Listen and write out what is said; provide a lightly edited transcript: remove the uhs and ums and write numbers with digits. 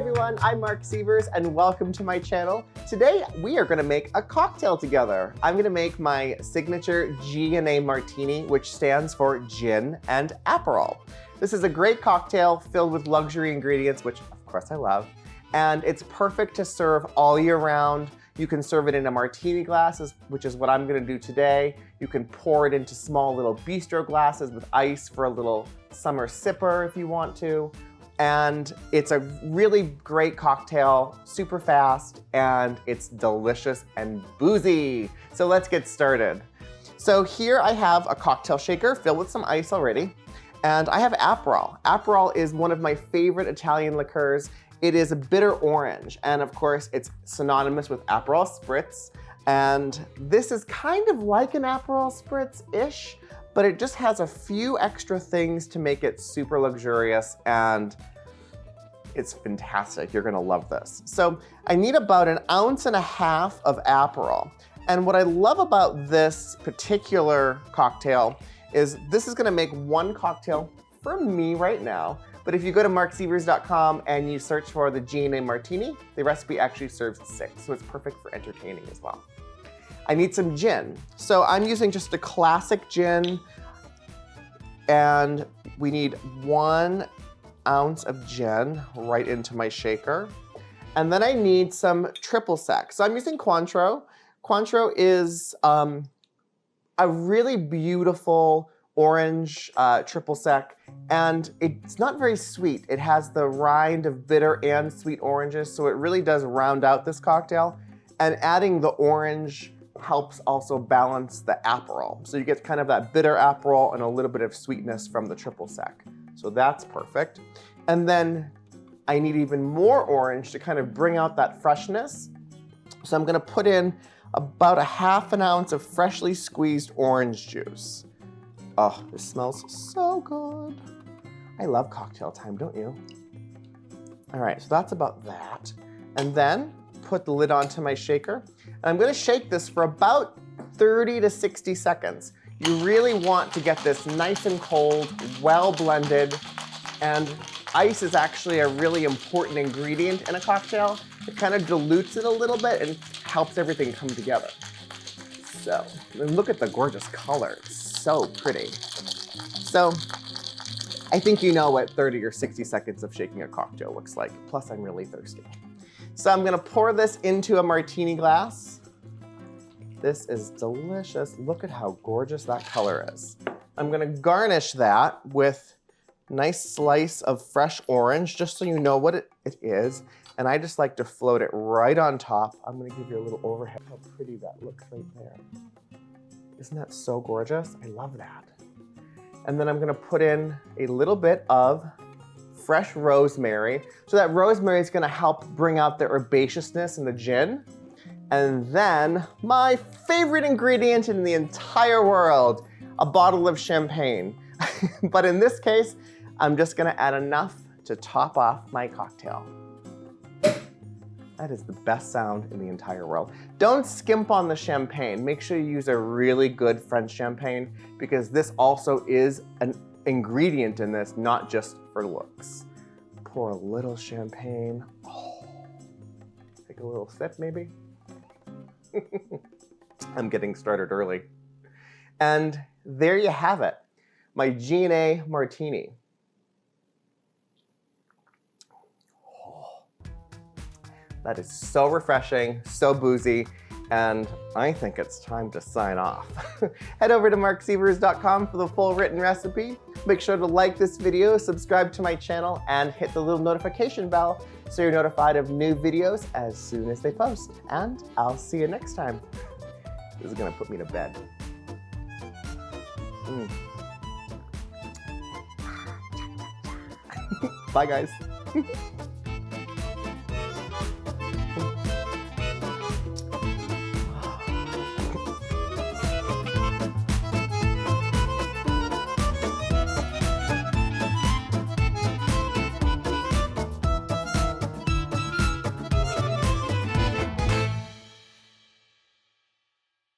everyone, I'm Marc Sievers and welcome to my channel. Today we are going to make a cocktail together. I'm going to make my signature G&A Martini, which stands for gin and Aperol. This is a great cocktail filled with luxury ingredients, which of course I love, and it's perfect to serve all year round. You can serve it in a martini glasses, which is what I'm going to do today. You can pour it into small little bistro glasses with ice for a little summer sipper if you want to. And it's a really great cocktail, super fast, and it's delicious and boozy. So let's get started. So here I have a cocktail shaker filled with some ice already, and I have Aperol. Aperol is one of my favorite Italian liqueurs. It is a bitter orange, and of course it's synonymous with Aperol Spritz. And this is kind of like an Aperol Spritz-ish, but it just has a few extra things to make it super luxurious, and it's fantastic. You're gonna love this. So I need about 1.5 ounces of Aperol. And what I love about this particular cocktail is this is gonna make one cocktail for me right now. But if you go to marcsievers.com and you search for the G&A Martini, the recipe actually serves 6, so it's perfect for entertaining as well. I need some gin. So I'm using just a classic gin, and we need 1 ounce of gin right into my shaker. And then I need some triple sec. So I'm using Cointreau. Cointreau is a really beautiful orange triple sec, and it's not very sweet. It has the rind of bitter and sweet oranges, so it really does round out this cocktail. And adding the orange helps also balance the Aperol. So you get kind of that bitter Aperol and a little bit of sweetness from the triple sec. So that's perfect. And then I need even more orange to kind of bring out that freshness. So I'm gonna put in about 1/2 ounce of freshly squeezed orange juice. Oh, this smells so good. I love cocktail time, don't you? All right, so that's about that. And then put the lid onto my shaker. And I'm gonna shake this for about 30 to 60 seconds. You really want to get this nice and cold, well blended, and ice is actually a really important ingredient in a cocktail. It kind of dilutes it a little bit and helps everything come together. So, and look at the gorgeous color. It's so pretty. So, I think you know what 30 or 60 seconds of shaking a cocktail looks like. Plus, I'm really thirsty. So I'm gonna pour this into a martini glass. This is delicious. Look at how gorgeous that color is. I'm gonna garnish that with a nice slice of fresh orange, just so you know what it is. And I just like to float it right on top. I'm gonna give you a little overhead. How pretty that looks right there. Isn't that so gorgeous? I love that. And then I'm gonna put in a little bit of fresh rosemary. So that rosemary is gonna help bring out the herbaceousness in the gin. And then my favorite ingredient in the entire world, a bottle of champagne. But in this case, I'm just gonna add enough to top off my cocktail. That is the best sound in the entire world. Don't skimp on the champagne. Make sure you use a really good French champagne, because this also is an ingredient in this, not just for looks. Pour a little champagne. Oh, take a little sip maybe. I'm getting started early. And there you have it, my G&A Martini. Oh, that is so refreshing, so boozy, and I think it's time to sign off. Head over to marcsievers.com for the full written recipe. Make sure to like this video, subscribe to my channel, and hit the little notification bell so you're notified of new videos as soon as they post. And I'll see you next time. This is gonna put me to bed. Bye, guys.